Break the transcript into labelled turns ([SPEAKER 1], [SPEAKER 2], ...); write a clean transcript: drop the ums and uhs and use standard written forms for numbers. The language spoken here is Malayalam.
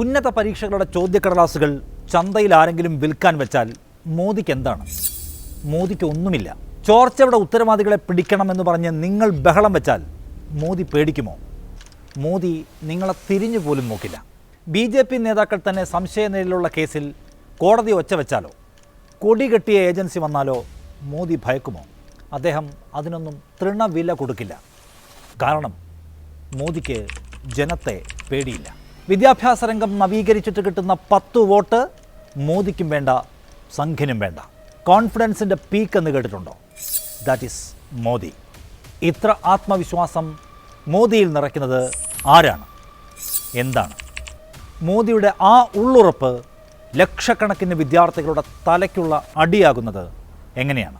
[SPEAKER 1] ഉന്നത പരീക്ഷകളുടെ ചോദ്യക്കടലാസുകൾ ചന്തയിൽ ആരെങ്കിലും വിൽക്കാൻ വെച്ചാൽ മോദിക്ക് എന്താണ്? മോദിക്ക് ഒന്നുമില്ല. ചോർച്ചയുടെ ഉത്തരവാദികളെ പിടിക്കണമെന്ന് പറഞ്ഞ് നിങ്ങൾ ബഹളം വെച്ചാൽ മോദി പേടിക്കുമോ? മോദി നിങ്ങളെ തിരിഞ്ഞു പോലും നോക്കില്ല. BJP നേതാക്കൾ തന്നെ സംശയനിലയിലുള്ള കേസിൽ കോടതി ഒച്ച വെച്ചാലോ, കൊടി കെട്ടിയ ഏജൻസി വന്നാലോ മോദി ഭയക്കുമോ? അദ്ദേഹം അതിനൊന്നും തൃണവില കൊടുക്കില്ല. കാരണം മോദിക്ക് ജനത്തെ പേടിയില്ല. വിദ്യാഭ്യാസ രംഗം നവീകരിച്ചിട്ട് കിട്ടുന്ന 10 വോട്ട് മോദിക്കും വേണ്ട, സംഘിനും വേണ്ട. കോൺഫിഡൻസിൻ്റെ പീക്ക് എന്ന് കേട്ടിട്ടുണ്ടോ? That is Modi. ഇത്ര ആത്മവിശ്വാസം മോദിയിൽ നിറയ്ക്കുന്നത് ആരാണ്? എന്താണ്? മോദിയുടെ ആ ഉള്ളുറപ്പ് ലക്ഷക്കണക്കിന് വിദ്യാർത്ഥികളുടെ തലയ്ക്കുള്ള അടിയാകുന്നത് എങ്ങനെയാണ്?